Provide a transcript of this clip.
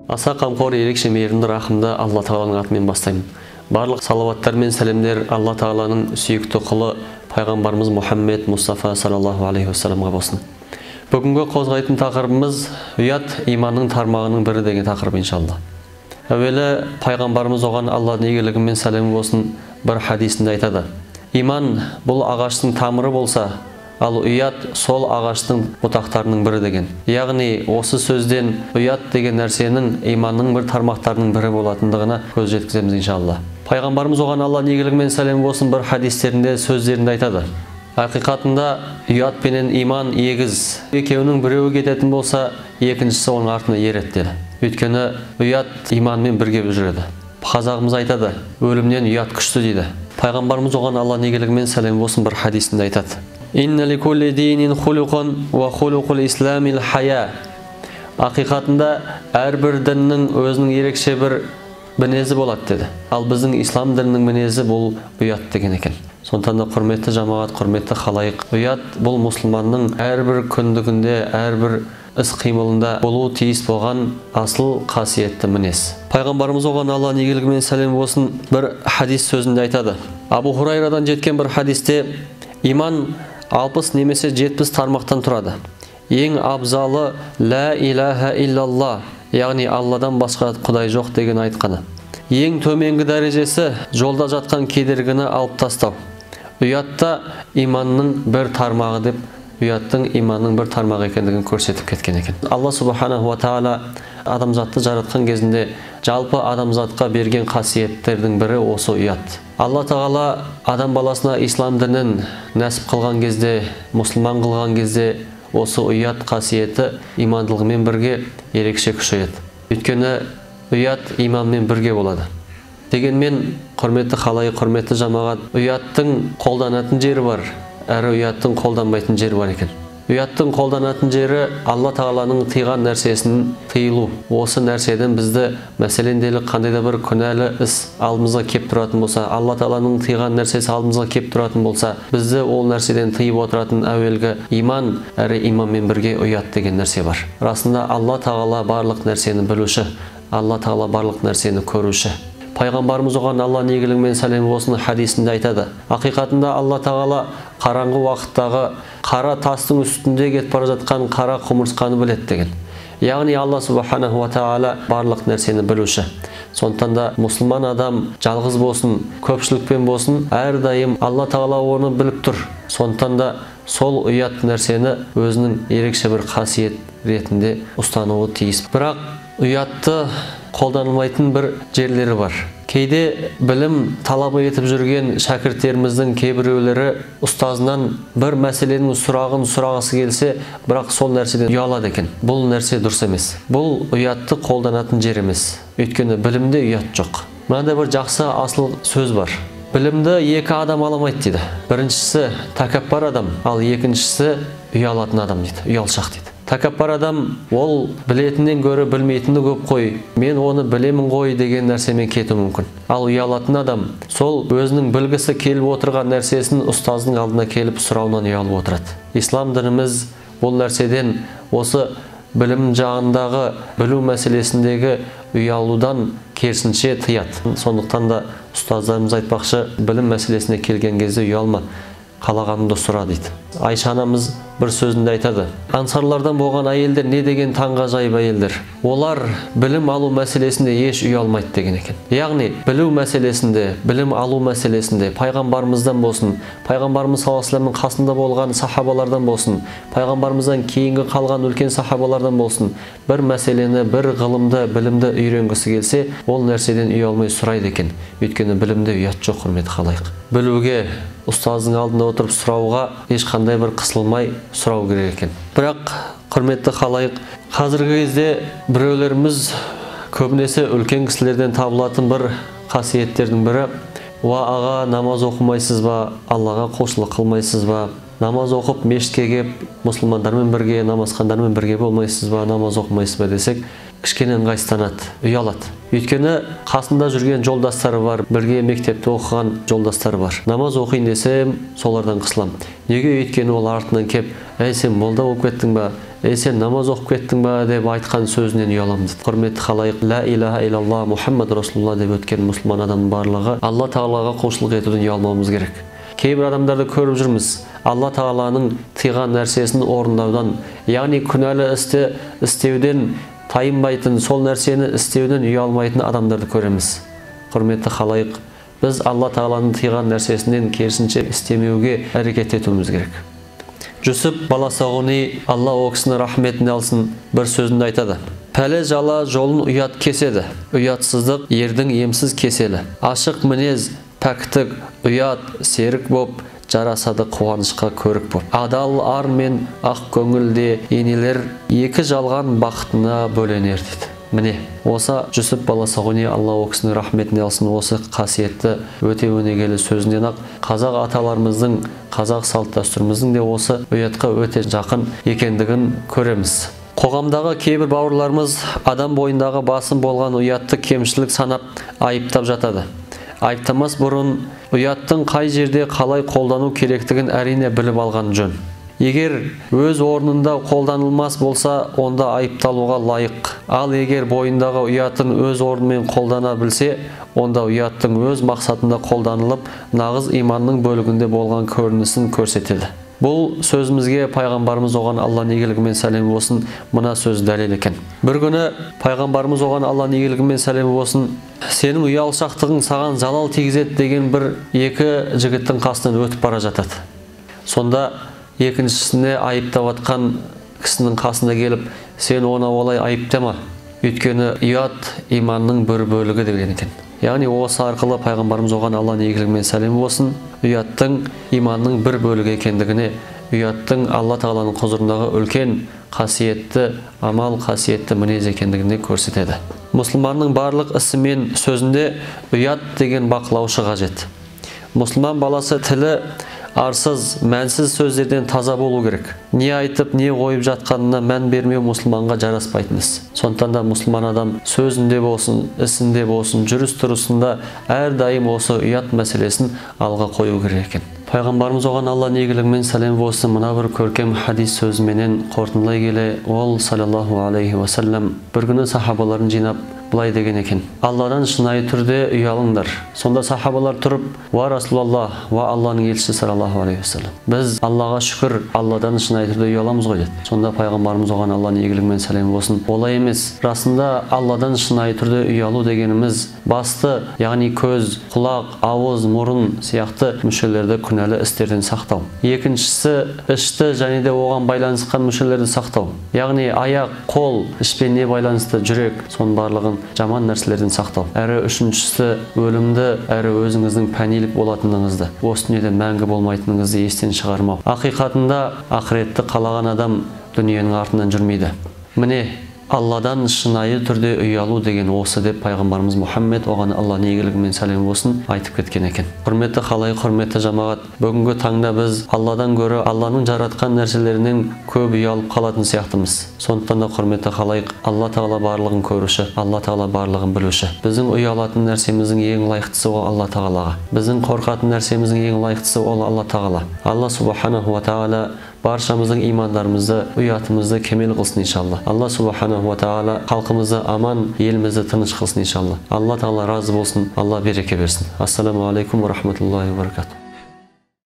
Аса қамқор, ерекше мейірімді, рахымды Алла Тағаланың атымен бастаймын. Барлық салауаттар мен сәлемдер Алла Тағаланың сүйікті құлы пайғамбарымыз Мұхаммед Мұстафа саллаллаху алейхи вассаламға болсын. Бүгінгі қозғайтын тақырыбымыз Ұят-Имманның тармағының бірі деген тақырып иншалла. Әуелі пайғамбарымыз оған Алланың игілігі мен сәлемі болсын бір хадисінде айтады. Иман бұл ағаштың тамыры болса, ал ұят сол ағаштың бұтақтарының бірі деген. Яғни осы сөзден ұят деген нәрсенің иманның бір тармақтарының бірі болатындығына көз жеткіземіз иншалла. Пайғамбарымыз оған Алланың игілігі мен сәлемі болсын бір хадистерінде сөздерінде айтады. Ақиқатында ұят пенен иман егіз. Екеуінің біреуі кететін болса, екіншісі оның артына ереді деді. Өйткені ұят иманмен бірге жүреді. Қазағымыз айтады, өлімнен ұят күшті дейді. Пайғамбарымыз оған Алланың игілігі мен сәлемі болсын бір хадисінде айтады. Инна ликулли динин хулуқун ва хулуқул исламил хая. Ақиқатында әрбір діннің өзінің ерекше бір мінезі болады деді. Ал біздің ислам дінінің мінезі бұл ұят деген екен. Сондықтан да құрметті жамағат, құрметті халайық, ұят бұл мұсылманның әрбір күндігінде, әрбір іс-қимылында болуы тиіс болған асыл қасиетті мінез. Пайғамбарымыз оған Алланың игілігі мен сәлемі болсын бір хадис сөзінде айтады. Абу Хурайрадан жеткен бір хадисте иман 60 немесе 70 тармақтан тұрады. Ең абзалы ла илаха иллалла, яғни Алладан басқа құдай жоқ деген айтқаны. Ең төменгі дәрежесі жолда жатқан кедергіні алып тастау. Ұятта иманның бір тармағы деп, ұяттың иманның бір тармағы екендігін көрсетіп кеткен екен. Алла субханаху ва тағала адамзатты жаратқан кезінде жалпы адамзатқа берген қасиеттердің бірі осы ұят. Алла Тағала адам баласына ислам дінін нәсіп қылған кезде, мұсылман қылған кезде осы ұят қасиеті имандылығымен бірге ерекше күшейеді. Өйткені ұят иманмен бірге болады. Дегенмен, құрметті халайық, құрметті жамағат, ұяттың қолданатын жері бар, әрі ұяттың қолданбайтын жері бар екен. Ұяттың қолданатын жері Алла Тағаланың тыйған нәрсесін тыйылу. Осы нәрседен бізді мәселенделі қандайда бір күнәлі іс алдымызға кеп тұратын болса, Алла Тағаланың тыйған нәрсесі алдымызға кеп тұратын болса, бізді ол нәрседен тыйып отыратын әуелгі иман, әрі иманмен бірге ұят деген нәрсе бар. Расында Алла Тағала барлық нәрсені білуші, Алла Тағала барлық нәрсені көруші. Пайғамбарымыз оған Алланың игілігі мен сәлемі болсын хадисінде айтады. Ақиқатында Алла Тағала қараңғы уақыттағы қара тастың үстінде кетіп бара жатқан қара құмырсқаны біледі деген. Яғни Алла субханаху ва тағала барлық нәрсені білуші. Сондықтан да мұсылман адам жалғыз болсын, көпшілікпен болсын, әрдайым Алла Тағала оны біліп тұр. Сондықтан да сол ұят нәрсені өзінің ерекше бір қасиет ретінде ұстануы тиіс. Бірақ ұятты қолданылмайтын бір жерлері бар. Кейде білім талабы етіп жүрген шәкірттеріміздің кейбіреулері ұстазынан бір мәселенің сұрағын сұрағысы келсе, бірақ сол нәрседен ұялады екен. Бұл нәрсе дұрыс емес. Бұл ұятты қолданатын жер емес. Өйткені білімде ұят жоқ. Мынандай бір жақсы асыл сөз бар. Білімді екі адам аламайды дейді. Біріншісі тәкаппар адам, ал екіншісі ұялатын адам дейді. Ұялшақ дейді. Тәкаппар адам ол білетінен гөрі білмейтінді көп қой, мен оны білемін ғой деген нәрсемен кетуі мүмкін. Ал ұялатын адам сол өзінің білгісі келіп отырған нәрсесін ұстаздың алдына келіп сұрауынан ұялып отырады. Ислам дініміз бұл нәрседен, осы білім жағындағы білу мәселесіндегі ұялудан керісінше тыяды. Сондықтан да ұстаздарымыз айтпақшы, білім мәселесіне келген кезде ұялма, қалағаныңды сұра дейді. Айша анамыз бір сөзінде айтады. Ансарлардан болған әйелдер не деген таңғажайып әйелдер. Олар білім алу мәселесінде еш ұялмайды деген екен. Яғни білу мәселесінде, білім алу мәселесінде пайғамбарымыздан болсын, пайғамбарымыз саллаллаху алейхи вассаламның қасында болған сахабалардан болсын, пайғамбарымыздан кейінгі қалған үлкен сахабалардан болсын, бір мәселені, бір ғылымды, білімді үйренгісі келсе, ол нәрседен ұялмай сұрайды екен. Өйткені білімде ұят жоқ, құрметті халайық. Білуге, ұстаздың алдында отырып сұрауға ешқандай бір қысылмай сұрау керек екен. Бірақ құрметті халайық, қазіргі кезде біреулеріміз көбінесе үлкен кісілерден табылатын бір қасиеттердің бірі: "Уа аға, намаз оқымайсыз ба? Аллаға құлшылық қылмайсыз ба? Намаз оқып мешітке келіп мұсылмандармен бірге, намазхандармен бірге болмайсыз ба? Намаз оқымайсыз ба?" десек, кішкене ыңғайсызданады, ұялады. Өйткені қасында жүрген жолдастары бар, бірге мектепте оқыған жолдастары бар. Намаз оқиын десем, солардан қысылам. Неге? Өйткені ол артынан кеп, сен молда болып кеттің ба? Сен намаз оқып кеттің ба деп айтқан сөзінен ұяламын дейді. Құрметті халайық, ла илаха илалла Мұхаммад Расулулла деп өткен мұсылман адамның барлығы Алла Тағалаға құлшылық етуден ұялмауымыз керек. Кейбір адамдарды көріп жүрміз, Алла Тағаланың тыйған нәрсесін орындаудан, яғни күнәлі істі істеуден тайынбайтын, сол нәрсені істеуден ұялмайтын адамдарды көреміз. Құрметті халайық, біз Алла Тағаланың тыйған нәрсесінен керісінше істемеуге әрекет етуіміз керек. Жүсіп баласағыни, Алла о кісіні рахметіне алсын, бір сөзінде айтады: пәле жала жолын ұят кеседі, ұятсыздық ердің емсіз кеселі. Ашық мінез, пәктік, ұят серік боп, жарасады қуанышқа көрік боп. Адал ар мен ақ көңілде енелер екі жалған бақытына бөленер дейді. Міне, осы Жүсіп баласағыни, Алла о кісінің рахметіне алсын, осы қасиетті өте өнегелі сөзінен ақ қазақ аталарымыздың, қазақ салт дәстүріміздің де осы ұятқа өте жақын екендігін көреміз. Қоғамдағы кейбір бауырларымыз адам бойындағы басым болған ұятты кемшілік санап айыптап жатады. Айыптамас бұрын ұяттың қай жерде қалай қолдану керектігін әрине біліп алған жөн. Егер өз орнында қолданылмас болса, онда айыпталуға лайық. Ал егер бойындағы ұятын өз орнымен қолдана білсе, онда ұяттың өз мақсатында қолданылып, нағыз иманның бөлігінде болған көрінісін көрсетеді. Бұл сөзімізге пайғамбарымыз оған Алланың игілігімен сәлемі болсын, мына сөз дәлел екен. Бір күні пайғамбарымыз оған Алланың игілігімен сәлемі болсын, сенің ұялшақтығың саған залал тигізеді деген бір екі жігіттің қасынан өтіп бара жатады. Сонда екіншісіне айыптап атқан кісінің қасына келіп, сен оны олай айыптама, өйткені ұят иманның бір бөлігі деген екен. Яғни осы арқылы пайғамбарымыз оған Алланың игілігімен сәлем болсын, ұяттың иманның бір бөлігі екендігіне, ұяттың Алла Тағаланың құзырындағы үлкен қасиетті амал, қасиетті мінез екендігіне көрсетеді. Мұсылманның барлық ісі мен сөзінде ұят деген бақылаушы қажет. Мұсылман баласы тілі арсыз, мәнсіз сөздерден таза болу керек. Не айтып, не қойып жатқанына мән бермеу мұсылманға жараспайтын іс. Сондықтан да мұсылман адам сөзінде болсын, ісінде болсын, жүріс-тұрысында әрдайым осы ұят мәселесін алға қою керек екен. Пайғамбарымыз оған Алланың игілігімен сәлем болсын, мына бір көркем хадис сөзіменен қорытындылай келе, ол саллаллаху алейхи уассалам бір күні сахабаларын жинап былай деген екен: Алладан шынайы түрде ұялыңдар. Сонда сахабалар тұрып: уа Расулаллах, уа Алланың елшісі саллаллаху алейхи уассалам, біз Аллаға шүкір Алладан шынайы түрде ұяламыз ғой деді. Сонда пайғамбарымыз оған Алланың игілігімен сәлем болсын: олай емес. Расында Алладан шынайы түрде ұялу дегеніміз басты, яғни көз, құлақ, ауыз, мұрын сияқты мүшелерді күнәлі істерден сақтау. Екіншісі ішті және де оған байланысқан мүшелерді сақтау. Яғни аяқ, қол, ішпен не байланысты, жүрек, соның барлығын жаман нәрселерден сақтау. Әрі үшіншісі өлімді, әрі өзіңіздің пәнилік болатыныңызды, осы дүниеде мәңгі болмайтыныңызды естен шығармау. Ақиқатында ақыретті қалаған адам дүниенің артынан жүрмейді. Міне, Алладан шынайы түрде ұялу деген осы деп пайғамбарымыз Мұхаммед, оған Алланың игілігімен сәлем болсын, айтып кеткен екен. Құрметті халай, құрметті жамағат, бүгінгі таңда біз Алладан гөрі Алланың жаратқан нәрселерінен көп ұялып қалатын сияқтымыз. Сондықтан да құрметті халайық, Алла Тағала барлығын көруші, Алла Тағала барлығын білуші. Біздің ұялатын нәрсеміздің ең лайықтысы ол Алла Тағалаға. Біздің қорқатын нәрсеміздің ең лайықтысы ол Алла Тағала. Алла субханаху ва тағала баршамыздың имандарымызды, ұятымызды кемел қылсын иншалла. Алла субханаху ва тағала халқымызды аман, елімізді тыныш қылсын иншалла. Алла Тағала разы болсын, Алла береке берсін. Ассаламу алейкум ва рахматуллахи ва баракатух.